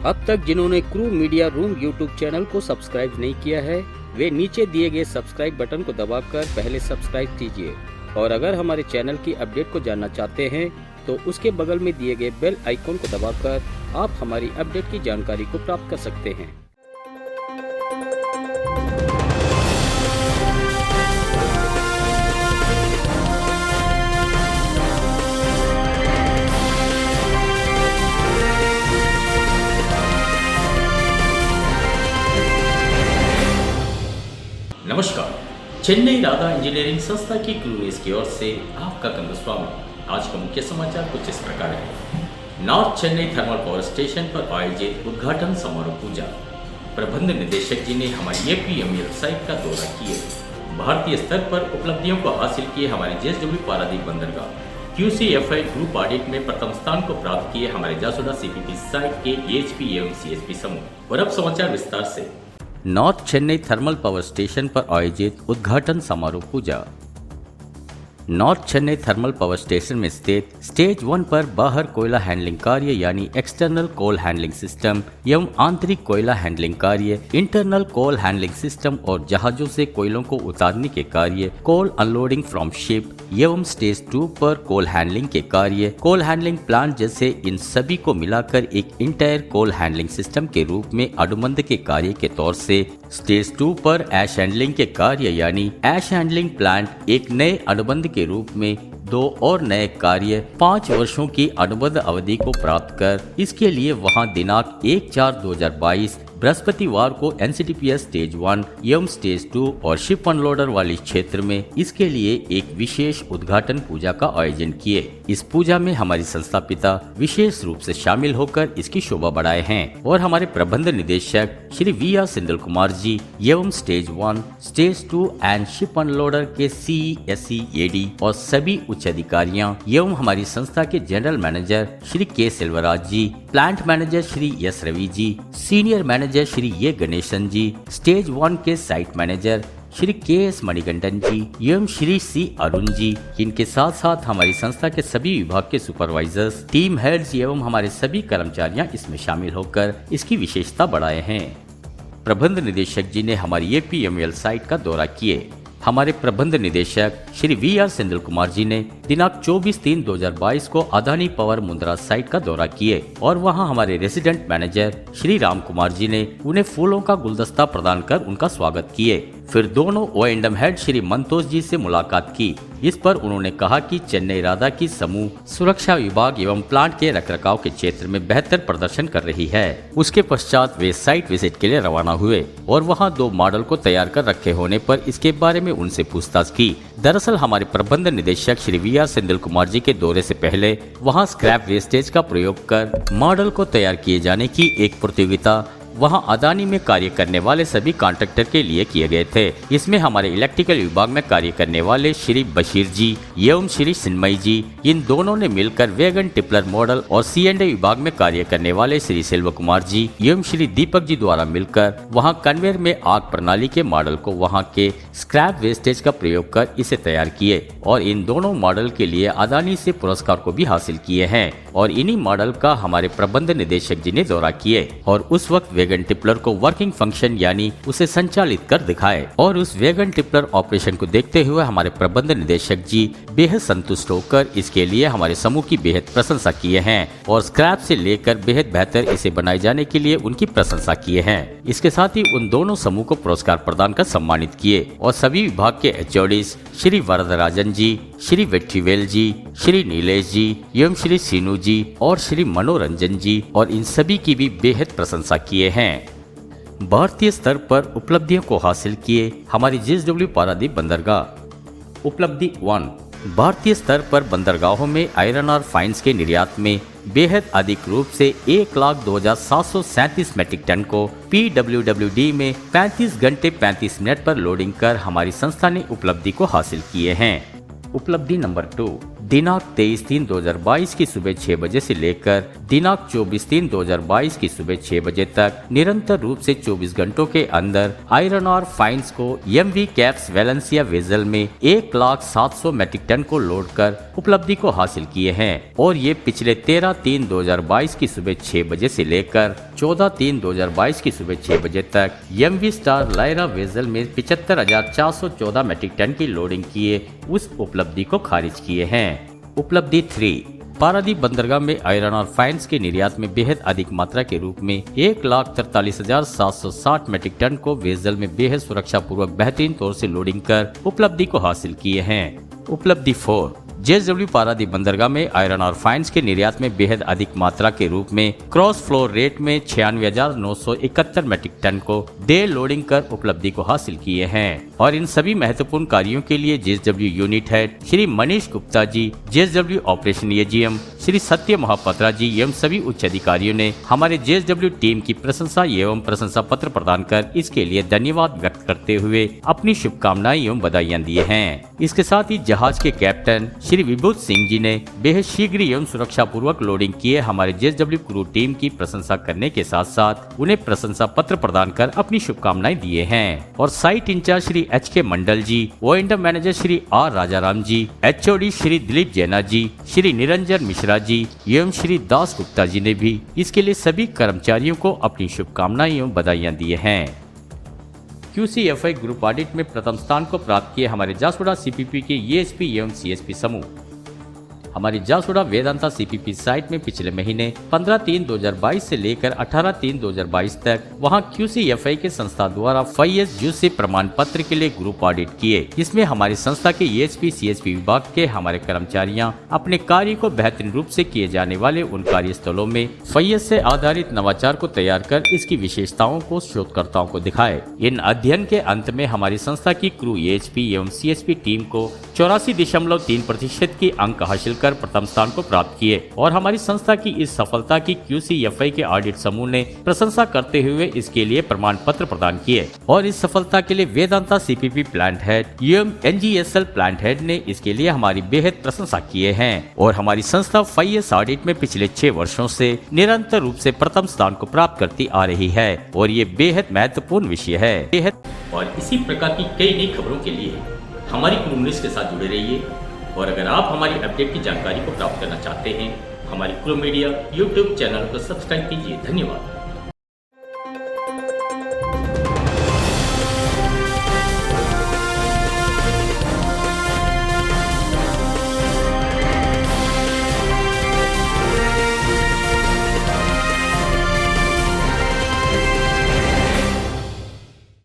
अब तक जिन्होंने crew media room YouTube channel को सब्सक्राइब नहीं किया है, वे नीचे दिए गए सब्सक्राइब बटन को दबाकर पहले सब्सक्राइब कीजिए और अगर हमारे चैनल की अपडेट को जानना चाहते हैं तो उसके बगल में दिए गए बेल आइकॉन को दबाकर आप हमारी अपडेट की जानकारी को प्राप्त कर सकते हैं। नमस्कार, चेन्नई राधा इंजीनियरिंग संस्था की क्रू न्यूज़ की ओर से आपका स्वागत। आज का मुख्य समाचार कुछ इस प्रकार है। North Chennai Thermal Power Station पर आयोजित उद्घाटन समारोह पूजा। प्रबंध निदेशक जी ने हमारी एपीएमएल साइट का दौरा किए। भारतीय स्तर पर उपलब्धियों को हासिल किए हमारे जेएसडब्ल्यू पारादीप बंदरगाह। QCFI ग्रुप ऑडिट में प्रथम स्थान को प्राप्त किए हमारे जासोदा CPP साइट के EHP एवं CSP समूह। और अब समाचार विस्तार से। North Chennai Thermal Power Station पर आयोजित उद्घाटन समारोह पूजा। North Chennai Thermal Power Station में स्थित स्टेज 1 पर बाहर कोयला हैंडलिंग कार्य यानी एक्सटर्नल कोल हैंडलिंग सिस्टम एवं आंतरिक कोयला हैंडलिंग कार्य, इंटरनल कोल हैंडलिंग सिस्टम और जहाजों से कोयलों को उतारने के कार्य, कोल अनलोडिंग फ्रॉम शिप एवं स्टेज 2 पर कोल हैंडलिंग के कार्य, कोल हैंडलिंग प्लांट जैसे इन सभी को मिलाकर एक इंटायर कोल हैंडलिंग सिस्टम के रूप में अनुबंध के कार्य के तौर से स्टेज 2 पर ऐश हैंडलिंग के कार्य यानी ऐश हैंडलिंग प्लांट एक नए अनुबंध के रूप में 2 और नए कार्य 5 वर्षों की अनुबंध अवधि को प्राप्त कर इसके लिए वहां दिनांक 1/4/2022 बृहस्पतिवार को NCTPS स्टेज 1 एवं स्टेज 2 और शिप अनलोडर वाली क्षेत्र में इसके लिए एक विशेष उद्घाटन पूजा का आयोजन किए। इस पूजा में हमारी संस्था पिता विशेष रूप से शामिल होकर इसकी शोभा बढ़ाए हैं और हमारे प्रबंध निदेशक श्री VR सिंदल कुमार जी एवं stage 1, stage 2 and ship unloader के CE, SE, AD और सभी उच्च अधिकारियों एवं हमारी संस्था के general manager Shri K Selvaraj ji, plant manager Shri S Ravi ji, senior manager Shri ये गणेशन जी, स्टेज 1 के site manager Shri KS Manikandan ji एवं श्री C अरुण जी, इनके साथ साथ हमारी संस्था के सभी विभाग के सुपरवाइजर्स, टीम हेड्स एवं हमारे सभी कर्मचारियां इसमें शामिल होकर इसकी विशेषता बढ़ाए हैं। प्रबंध निदेशक जी ने हमारी एपीएमएल साइट का दौरा किए। हमारे प्रबंध निदेशक श्री VR सिंदल कुमार जी ने दिनांक 24/3/2022 को अदानी पावर मुंद्रा साइट का दौरा किए और वहां हमारे रेसिडेंट मैनेजर श्री राम कुमार जी ने उन्हें फूलों का गुलदस्ता प्रदान कर उनका स्वागत किए। फिर दोनों O&M हेड श्री मंतोष जी से मुलाकात की। इस पर उन्होंने कहा कि चेन्नई राधा की समूह सुरक्षा विभाग एवं प्लांट के रखरखाव के क्षेत्र में बेहतर प्रदर्शन कर रही है। उसके पश्चात वे साइट विजिट के लिए रवाना हुए और वहां 2 मॉडल को तैयार कर रखे होने पर इसके बारे में उनसे पूछताछ की। दरअसल हमारे प्रबंध निदेशक श्री VR सिंदल कुमार जी के दौरे से पहले वहां स्क्रैप वेस्टेज का प्रयोग कर मॉडल को तैयार किए जाने की एक प्रतियोगिता वहां अदानी में कार्य करने वाले सभी कॉन्ट्रैक्टर के लिए किए गए थे। इसमें हमारे इलेक्ट्रिकल विभाग में कार्य करने वाले श्री बशीर जी एवं श्री सिन्मयी जी, इन दोनों ने मिलकर वैगन टिपलर मॉडल और C&A विभाग में कार्य करने वाले श्री सेल्व कुमार जी एवं श्री दीपक जी द्वारा मिलकर वहां कन्वेयर में आग प्रणाली के मॉडल को वहां के स्क्रैप वेस्टेज का प्रयोग कर इसे तैयार किए और इन दोनों मॉडल के लिए अदानी से पुरस्कार को भी हासिल किए हैं और इन्हीं मॉडल का हमारे प्रबंध निदेशक जी ने दौरा किए और उस वक्त वैगन टिपलर को वर्किंग फंक्शन यानी उसे संचालित कर दिखाए और उस वैगन टिपलर ऑपरेशन को देखते हुए हमारे प्रबंध निदेशक जी बेहद संतुष्ट होकर इसके लिए हमारे समूह की बेहद प्रशंसा किए हैं और स्क्रैप से लेकर बेहद बेहतर इसे बनाए जाने के लिए उनकी प्रशंसा किए हैं। इसके साथ ही उन दोनों समूह को पुरस्कार प्रदान कर सम्मानित किए और सभी विभाग के HODs श्री वरदराजन जी, श्री वेट्रीवेल जी, श्री नीलेश जी एवं श्री सीनू जी और श्री मनोरंजन जी और इन सभी की भी बेहद प्रशंसा किए हैं। भारतीय स्तर पर उपलब्धियों को हासिल किए हमारी JSW पारादीप बंदरगाह। उपलब्धि 1, भारतीय स्तर पर बंदरगाहों में आयरन और फाइन्स के निर्यात में बेहद अधिक रूप से 1,02,737 मीट्रिक टन को PWWD में 35 घंटे 35 मिनट पर लोडिंग कर हमारी संस्था ने उपलब्धि को हासिल किए हैं। उपलब्धि नंबर 2, दिनांक 23/3/2022 की सुबह 6 बजे से लेकर दिनांक 24/3/2022 की सुबह 6 बजे तक निरंतर रूप से 24 घंटों के अंदर आयरन और फाइन्स को MV कैप्स वेलेंसिया वेजल में 1,07,000 मीट्रिक टन को लोड कर उपलब्धि को हासिल किए हैं और ये पिछले 13/3/2022 की सुबह 6 बजे से लेकर 14/3/2022 की सुबह 6 बजे तक MV स्टार लायरा वेजल में 75,414 मैट्रिक टन की लोडिंग किए उस उपलब्धि को खारिज किए हैं। उपलब्धि 3, पारादीप बंदरगाह में आयरन और फाइन्स के निर्यात में बेहद अधिक मात्रा के रूप में 1,43,760 मैट्रिक टन को वेजल में बेहद सुरक्षा पूर्वक बेहतरीन तौर से लोडिंग कर उपलब्धि को हासिल किए हैं। उपलब्धि 4, JSW पारादीप बंदरगाह में आयरन और फाइन्स के निर्यात में बेहद अधिक मात्रा के रूप में क्रॉस फ्लो रेट में 96,971 मैट्रिक टन को डे लोडिंग कर उपलब्धि को हासिल किए हैं। और इन सभी महत्वपूर्ण कार्यों के लिए JSW unit head Shri Manish Gupta ji, JSW operation AGM Shri Satya Mahapatra जी एवं सभी उच्च अधिकारियों ने हमारे JSW टीम की प्रशंसा एवं प्रशंसा पत्र प्रदान कर इसके लिए धन्यवाद व्यक्त करते हुए अपनी शुभकामनाएं एवं बधाइयां दिए हैं। इसके साथ ही जहाज के कैप्टन श्री विभूत सिंह जी ने बेहद शीघ्र एवं सुरक्षा पूर्वक लोडिंग किए हमारे JSW क्रू टीम की प्रशंसा करने के साथ साथ उन्हें प्रशंसा पत्र प्रदान कर अपनी शुभकामनाएं दिए हैं। और site incharge Shri HK Mandal ji, O&M manager Shri R Rajaram ji, HOD Shri Dilip Jena ji, Shri Niranjan Mishra ji एवं श्री दास गुप्ता जी ने भी इसके लिए सभी कर्मचारियों को अपनी शुभकामनाएं एवं बधाइयां दिए हैं। QCFI ग्रुप ऑडिट में प्रथम स्थान को प्राप्त किए हमारे जासोड़ा CPP के ESP एवं CSP समूह। हमारी जासोड़ा वेदांता CPP साइट में पिछले महीने 15/3/2022 से लेकर 18/3/2022 तक वहां QCFI के संस्था द्वारा FIS से प्रमाण पत्र के लिए ग्रुप ऑडिट किए, जिसमें हमारी संस्था के ESP CSP विभाग के हमारे कर्मचारियां अपने कार्य को बेहतरीन रूप से किए जाने वाले उन कार्यस्थलों में FIS से आधारित नवाचार को तैयार कर इसकी विशेषताओं को शोधकर्ताओं को दिखाए। इन अध्ययन के अंत में हमारी संस्था की क्रू EHP एवं CSP टीम को 84.3% की अंक हासिल कर प्रथम स्थान को प्राप्त किए। और हमारी संस्था की इस सफलता की QCFI के ऑडिट समूह ने प्रशंसा करते हुए इसके लिए प्रमाण पत्र प्रदान किए। और इस सफलता के लिए वेदांता CPP प्लांट हेड एवं NGSL प्लांट हेड ने इसके लिए हमारी बेहद प्रशंसा किए हैं। और हमारी संस्था FIS ऑडिट में पिछले 6 वर्षों से निरंतर रूप से प्रथम स्थान को प्राप्त करती आ रही है और ये बेहद महत्वपूर्ण विषय है। और इसी प्रकार की कई नई खबरों के लिए हमारी क्रू न्यूज़ के साथ जुड़े रहिए। और अगर आप हमारी अपडेट की जानकारी को प्राप्त करना चाहते हैं, हमारी क्रू मीडिया YouTube चैनल को सब्सक्राइब कीजिए। धन्यवाद।